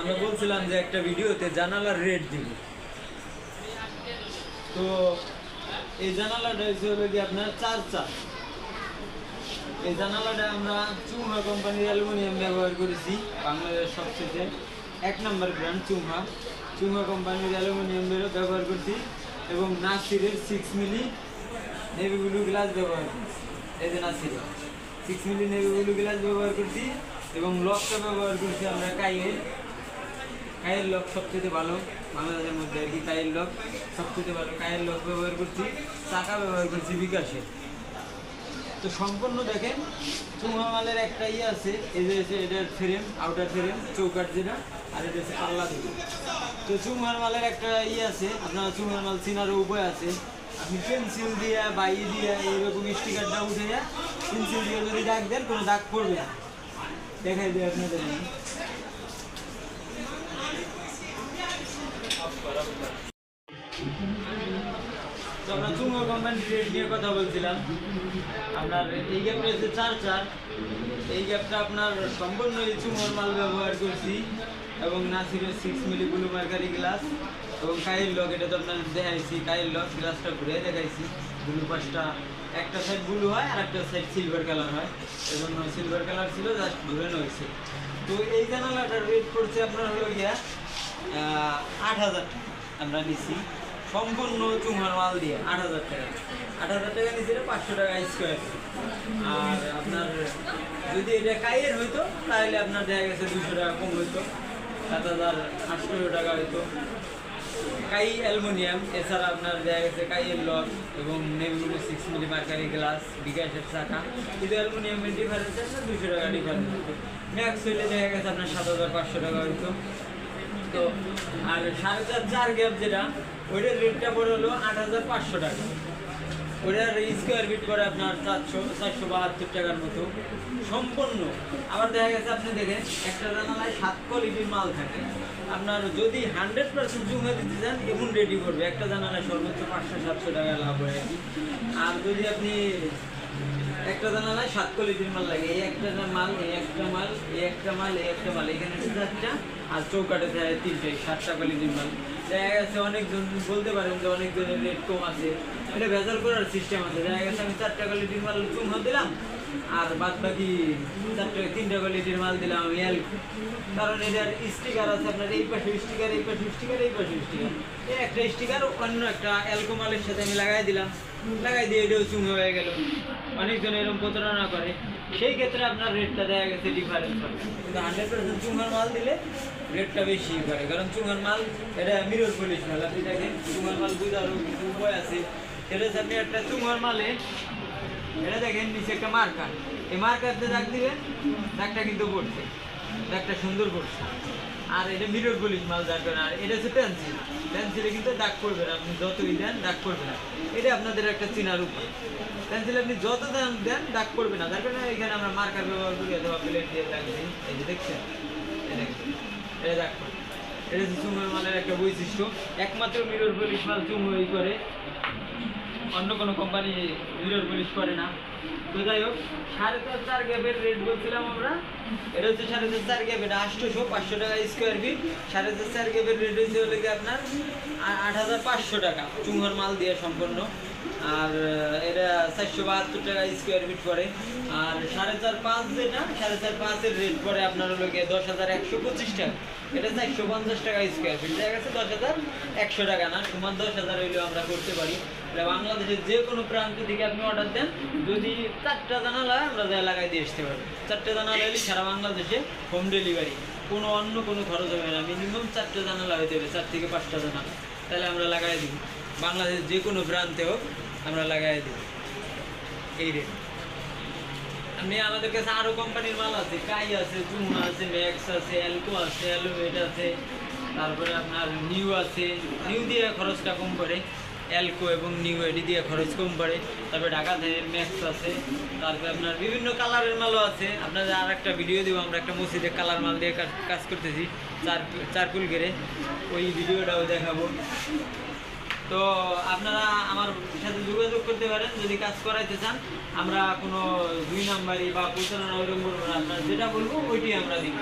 আমরা বলছিলাম যে একটা ভিডিওতে জানালার রেট দিব। তো এই জানালাটা হলো কি আপনার 4 এই জানালাটা আমরা চুমহা কোম্পানির অ্যালুমিনিয়াম ব্যবহার করেছি। বাংলাদেশের সবচেয়ে 1 নম্বর ব্র্যান্ড চুমহা কোম্পানির অ্যালুমিনিয়াম ব্যবহার করছি এবং নাসিরের 6 মিলি নেভি ব্লু গ্লাস ব্যবহার করছি। এই যে নাসিরের 6 মিলি নেভি ব্লু গ্লাস ব্যবহার করছি এবং লকটা ব্যবহার করছি আমরা কায়ের লক সবচেয়ে ভালো বাংলাদেশের মধ্যে আর কি। কায়ের লক সবচেয়ে ভালো, কায়ের লক ব্যবহার করছি। চাকা ব্যবহার করছি বিকাশের। তো সম্পূর্ণ দেখেন চুমহা মালের একটা আছে, এই যে এটার ফ্রেম, আউটার ফ্রেম চৌকাট যেটা, আর এটা হচ্ছে পাল্লা থেকে। তো চুমহার মালের একটা আছে, আপনারা চুমহার মাল চিনারও উপায় আছে। আপনি পেন্সিল দিয়ে বাই দিয়ে এইরকম স্টিকারটা উঠে পেন্সিল দিয়ে যদি দাগ দেন কোনো দাগ পড়বে না। দেখাই দিই আপনাদের। তো আমরা চুমহা কোম্পানির রেট নিয়ে কথা বলছিলাম। আপনার এই গ্যাপটা হচ্ছে 4 এই গ্যাপটা আপনার সম্পূর্ণ এই চুমহার মাল ব্যবহার করছি এবং নাসিরের 6 মিলি ব্লু মার্কারি গ্লাস এবং কায়ের লক। এটা তো আপনার দেখাইছি, কায়ের লক গ্লাসটা ঘুরে দেখাইছি। ব্লু পাশটা একটা সাইড ব্লু হয় আর একটা সাইড সিলভার কালার হয়, এজন্য সিলভার কালার ছিল, জাস্ট ঘুরানো হয়েছে। তো এই জানালাটার রেট পড়ছে আপনার হলো গিয়া 8,000 টাকা আমরা নিছি সম্পূর্ণ চুমহার মাল দিয়ে। 8,000 টাকা, 8,000 টাকা নিয়েছিল, 500 টাকা স্কোয়ার। আর আপনার যদি এটা কাইয়ের হইতো তাহলে আপনার দেখা গেছে 200 টাকা কম হইতো, 7,800 টাকা হইতো। কাই অ্যালুমিনিয়াম, এছাড়া আপনার দেখা গেছে কাইয়ের লক এবং নেভি ব্লু 6 মিলি মার্কারি গ্লাস, বিকাশের চাকা। কিন্তু অ্যালুমিনিয়ামের ডিফারেন্স আছে 200 টাকা ডিফারেন্স হইতো। ম্যাক্স হইলে দেখা গেছে আপনার 7,500 টাকা হইতো। তো আর 4.5 গ্যাপ যেটা, ওইটার রেটটা পড়ে হলো 8,500 টাকা। ওইটার স্কোয়ার ফিট করে আপনার 472 টাকার মতো সম্পূর্ণ। আবার দেখা গেছে আপনি দেখেন একটা জানালায় 7 কোয়ালিটির মাল থাকে। আপনার যদি 100% চুমহা দিতে চান এমন রেডি করবে, একটা জানালায় সর্বোচ্চ 500-700 টাকা লাভ হয়। আর যদি আপনি একটা জানালায় 7 কোয়ালিটির মাল লাগে, এই একটা মাল, এই একটা মাল, এই একটা মাল, এই একটা মাল, এখানে 4টা, আর চৌকাটে থাকে 3টে, 7টা কোয়ালিটির মাল। দেখা গেছে অনেকজন বলতে পারেন যে অনেকজনের রেট কম আছে, এটা ভেজাল করার সিস্টেম আছে। দেখা গেছে আমি 4টা কোয়ালিটির মাল চুমহা দিলাম আর বাদ বাকি 3টা কোয়ালিটির মাল দিলাম আমি অ্যালকো। কারণ এটার স্টিকার আছে আপনার এই পাশে স্টিকার, এই পাশে স্টিকার, এই পাশে স্টিকার। এই একটা স্টিকার অন্য একটা অ্যালকো মালের সাথে আমি লাগাই দিলাম, লাগাই দিয়ে এটাও চুমহা হয়ে গেল। অনেকজন এরকম প্রতারণা করে, সেই ক্ষেত্রে আপনার রেটটা দেখা গেছে ডিফারেন্স হবে। কিন্তু 100% চুমহার মাল দিলে রেটটা বেশি করে, কারণ চুমহার মাল এটা মিরর পলিশ মাল। আপনি দেখেন চুমহার মাল বুঝারও কিছু উপায় আছে। এটা হচ্ছে আপনি একটা চুমহার মালে এটা দেখেন নিচে একটা মার্কার, এই মার্কারতে দাগ দিবেন, দাগটা কিন্তু পড়ছে, দাগটা সুন্দর পড়ছে। আর এটা মিরর পলিশ মাল যার কারণে। আর এটা হচ্ছে পেন্সিলে কিন্তু দাগ পড়বে না, আপনি যতই দেন দাগ পড়বে না। এটা আপনাদের একটা চেনার উপায়। পেন্সিলে আপনি যত দেন দাগ পড়বে না, যার কারণে এখানে আমরা মার্কার ব্যবহার করি অথবা প্লেট দিয়ে দাগ দিই। এই যে দেখছেন, এটা দাগ পড়ে। এটা হচ্ছে চুমহার মালের একটা বৈশিষ্ট্য। একমাত্র মিরর পলিশ মাল চুমহাই করে, অন্য কোনো কোম্পানি মিরর পলিশ করে না। তো যাই হোক, 4.5 গ্যাপের রেট বলছিলাম আমরা। এটা হচ্ছে 4.5 গ্যাপ, এটা 800, 500 টাকা স্কোয়ার ফিট। 4.5 গ্যাপের রেট হচ্ছে হলে কি আপনার 8,500 টাকা চুমহার মাল দিয়ে সম্পূর্ণ। আর এটা 472 টাকা স্কোয়ার ফিট করে। আর 4.5 যেটা, 4.5-এর রেট পরে আপনার হলো গিয়ে 10,125 টাকা। এটা 450 টাকা স্কোয়ার ফিট। দেখা গেছে 10,100 টাকা না, সমান 10,000 হইলেও আমরা করতে পারি। বাংলাদেশের যে কোনো প্রান্ত থেকে আপনি অর্ডার দেন, যদি 4টা জানালা আমরা যা লাগাই দিয়ে আসতে পারি। 4টা জানালা হলে সারা বাংলাদেশে হোম ডেলিভারি, অন্য কোনো খরচ হবে না। মিনিমাম 4টা জানালা হইতে হবে, 4 থেকে 5টা জানালা, তাহলে আমরা লাগাই দিব। বাংলাদেশ যে কোনো প্রান্তে হোক আমরা লাগাই দিব এই রেট। আপনি আমাদের কাছে আরও কোম্পানির মাল আছে, কাই আছে, চুমহা আছে, ম্যাক্স আছে, অ্যালকো আছে, অ্যালুমেট আছে, তারপরে আপনার নিউ আছে। নিউ দিয়ে খরচটা কম পড়ে, অ্যালকো এবং নিউ এডি দিয়ে খরচ কম পড়ে। তারপরে ঢাকাতে ম্যাক্স আছে, তারপরে আপনার বিভিন্ন কালারের মালও আছে। আপনাদের আর একটা ভিডিও দিব, আমরা একটা মসজিদে কালার মাল দিয়ে কাজ করতেছি, চারকুল গেড়ে, ওই ভিডিওটাও দেখাবো। তো আপনারা আমার সাথে যোগাযোগ করতে পারেন যদি কাজ করাইতে চান। আমরা কোনো 2 নাম্বারই বা প্রচারণা ওইরকম করবো না, আপনারা যেটা বলবো ওইটাই আমরা দিব।